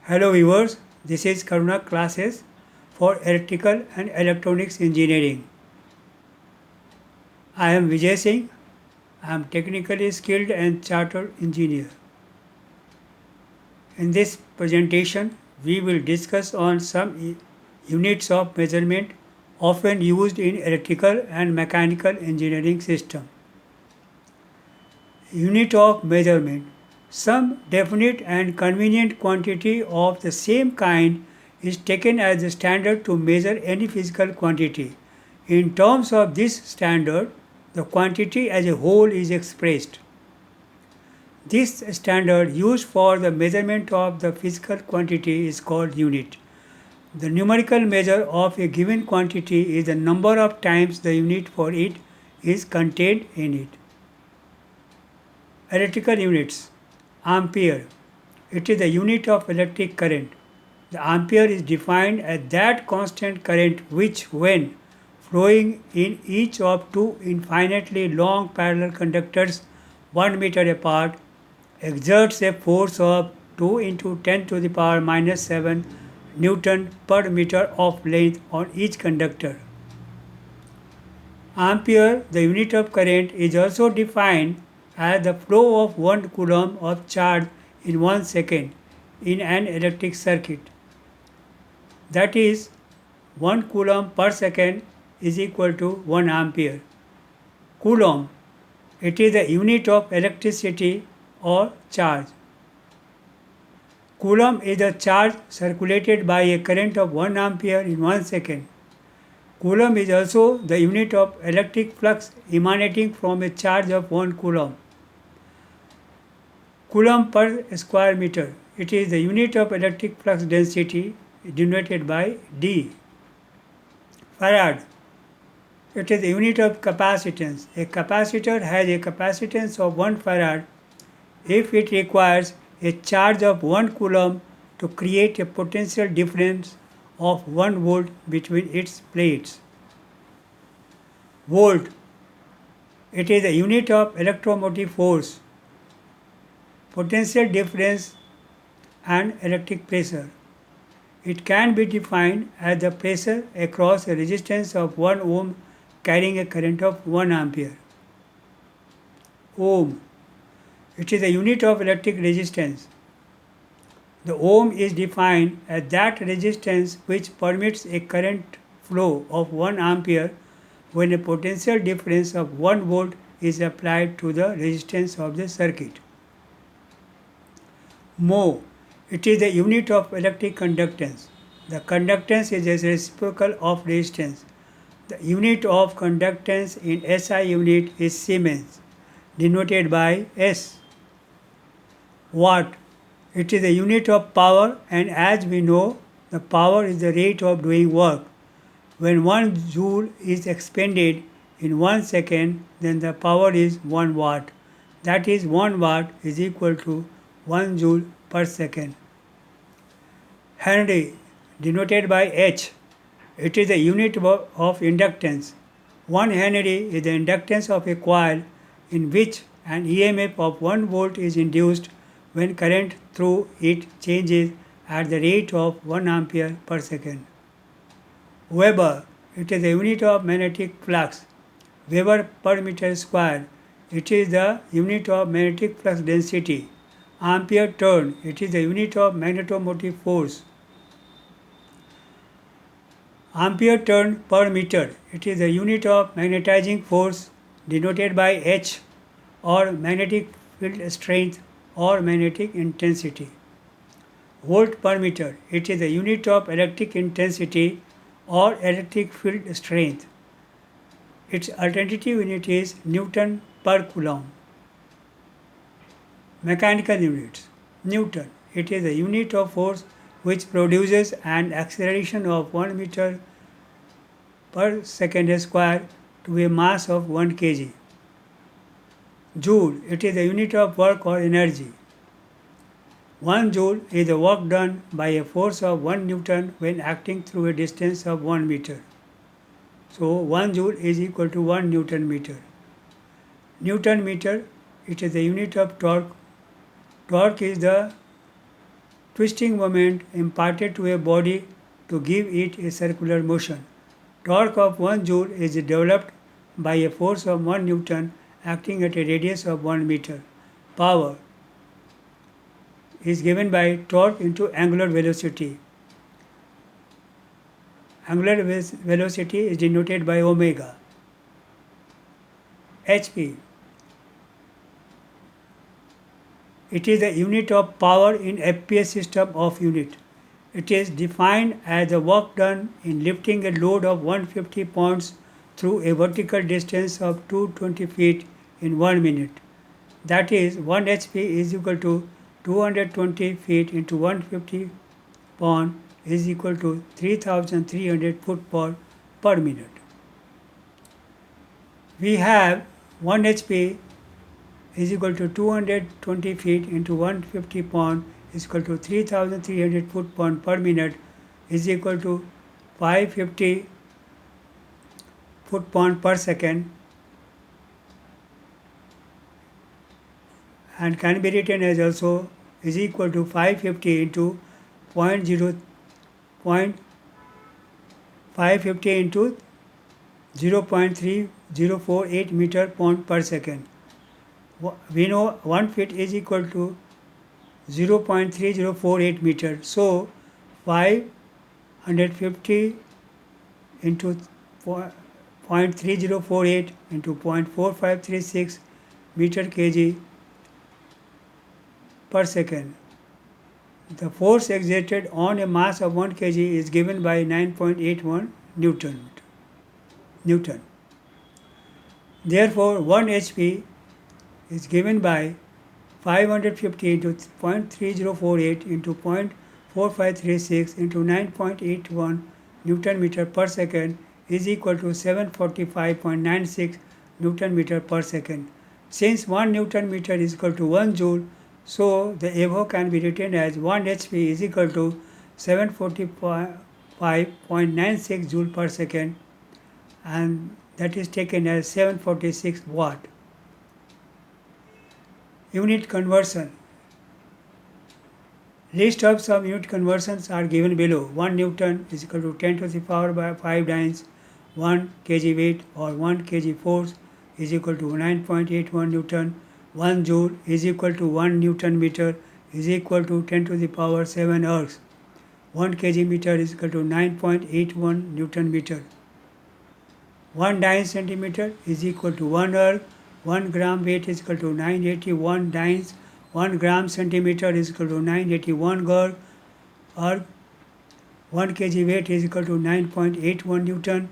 Hello viewers, this is Karuna classes for Electrical and Electronics Engineering. I am Vijay Singh. I am technically skilled and chartered engineer. In this presentation, we will discuss on some units of measurement often used in electrical and mechanical engineering system. Unit of measurement. Some definite and convenient quantity of the same kind is taken as the standard to measure any physical quantity. In terms of this standard, the quantity as a whole is expressed. This standard used for the measurement of the physical quantity is called unit. The numerical measure of a given quantity is the number of times the unit for it is contained in it. Electrical units. Ampere. It is the unit of electric current. The ampere is defined as that constant current which, when flowing in each of two infinitely long parallel conductors 1 meter apart, exerts a force of 2 into 10 to the power minus 7 Newton per meter of length on each conductor. Ampere, the unit of current, is also defined as the flow of 1 coulomb of charge in 1 second in an electric circuit. That is, 1 coulomb per second is equal to 1 ampere. Coulomb, it is the unit of electricity or charge. Coulomb is the charge circulated by a current of 1 ampere in 1 second. Coulomb is also the unit of electric flux emanating from a charge of 1 coulomb. Coulomb per square meter. It is the unit of electric flux density denoted by D. Farad. It is the unit of capacitance. A capacitor has a capacitance of 1 farad if it requires a charge of 1 coulomb to create a potential difference of 1 volt between its plates. Volt. It is the unit of electromotive force, potential difference and electric pressure. It can be defined as the pressure across a resistance of 1 ohm carrying a current of 1 ampere. Ohm. It is the unit of electric resistance. The ohm is defined as that resistance which permits a current flow of 1 ampere when a potential difference of 1 volt is applied to the resistance of the circuit. Mho. It is the unit of electric conductance. The conductance is a reciprocal of resistance. The unit of conductance in SI unit is Siemens, denoted by S. Watt. It is the unit of power, and as we know, the power is the rate of doing work. When 1 joule is expended in 1 second, then the power is 1 watt. That is, 1 watt is equal to 1 joule per second. Henry, denoted by H. It is the unit of inductance. 1 Henry is the inductance of a coil in which an EMF of 1 volt is induced when current through it changes at the rate of 1 ampere per second. Weber, it is the unit of magnetic flux. Weber per meter square, it is the unit of magnetic flux density. Ampere turn, it is the unit of magnetomotive force. Ampere turn per meter, it is the unit of magnetizing force denoted by H, or magnetic field strength or magnetic intensity. Volt per meter, it is the unit of electric intensity or electric field strength. Its alternative unit is Newton per coulomb. Mechanical units. Newton. It is the unit of force which produces an acceleration of 1 meter per second square to a mass of 1 kg. Joule. It is the unit of work or energy. 1 joule is the work done by a force of 1 Newton when acting through a distance of 1 meter. So 1 joule is equal to 1 Newton meter. Newton meter, it is the unit of torque. Torque is the twisting moment imparted to a body to give it a circular motion. Torque of 1 joule is developed by a force of 1 Newton acting at a radius of 1 meter. Power is given by torque into angular velocity. Angular velocity is denoted by omega. HP. It is the unit of power in FPS system of unit. It is defined as the work done in lifting a load of 150 pounds through a vertical distance of 220 feet in 1 minute. That is, 1 HP is equal to 220 feet into 150 pound is equal to 3,300 foot per minute. We have 1 HP is equal to 220 feet into 150 pound is equal to 3,300 foot pound per minute is equal to 550 foot pound per second, and can be written as also is equal to 550 into 550 into 0.3048 meter pound per second. We know 1 feet is equal to 0.3048 meter. So 550 into 0.3048 into 0.4536 meter kg per second. The force exerted on a mass of 1 kg is given by 9.81 Newton. Therefore, 1 HP is given by 550 into 0.3048 into 0.4536 into 9.81 Newton meter per second is equal to 745.96 Newton meter per second. Since 1 Newton meter is equal to 1 joule, so the above can be written as 1 HP is equal to 745.96 joule per second, and that is taken as 746 watt. Unit conversion. List of some unit conversions are given below. 1 Newton is equal to 10 to the power by 5 dynes. 1 kg weight or 1 kg force is equal to 9.81 Newton. 1 joule is equal to 1 Newton meter is equal to 10 to the power 7 ergs. 1 kg meter is equal to 9.81 Newton meter. 1 dyne centimeter is equal to 1 erg. 1 gram weight is equal to 981 dynes. 1 gram centimeter is equal to 981 erg. 1 kg weight is equal to 9.81 Newton.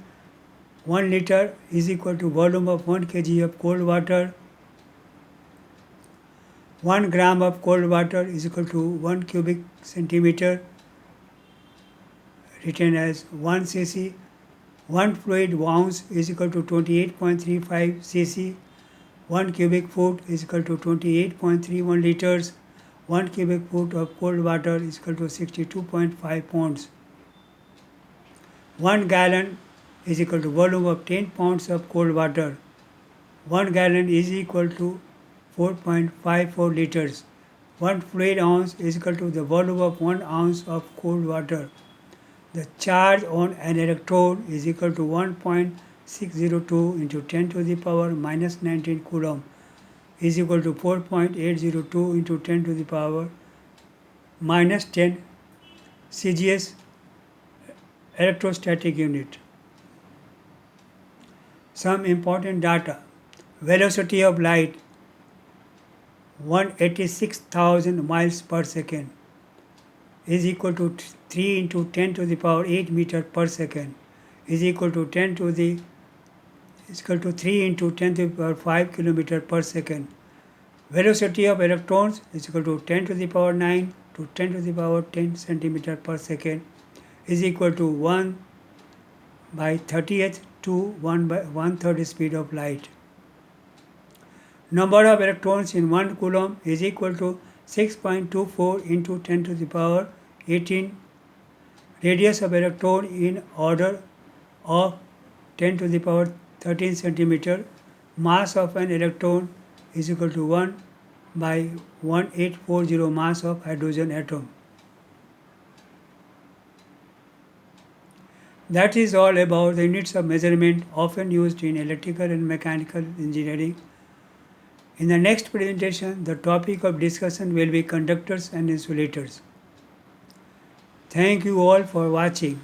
1 liter is equal to volume of 1 kg of cold water. 1 gram of cold water is equal to 1 cubic centimeter, written as 1 cc. 1 fluid ounce is equal to 28.35 cc. 1 cubic foot is equal to 28.31 liters. 1 cubic foot of cold water is equal to 62.5 pounds. 1 gallon is equal to volume of 10 pounds of cold water. 1 gallon is equal to 4.54 liters. 1 fluid ounce is equal to the volume of 1 ounce of cold water. The charge on an electrode is equal to 1.602 into 10 to the power minus 19 coulomb is equal to 4.802 into 10 to the power minus 10 CGS electrostatic unit. Some important data. Velocity of light 186,000 miles per second is equal to 3 into 10 to the power 8 meter per second is equal to 3 into 10 to the power 5 kilometer per second. Velocity of electrons is equal to 10 to the power 9 to 10 to the power 10 centimeter per second is equal to 1 by 30th to 1 by 1/3 speed of light. Number of electrons in 1 coulomb is equal to 6.24 into 10 to the power 18. Radius of electron in order of 10 to the power 13 centimeter. Mass of an electron is equal to 1 by 1840 mass of hydrogen atom. That is all about the units of measurement often used in electrical and mechanical engineering. In the next presentation, the topic of discussion will be conductors and insulators. Thank you all for watching.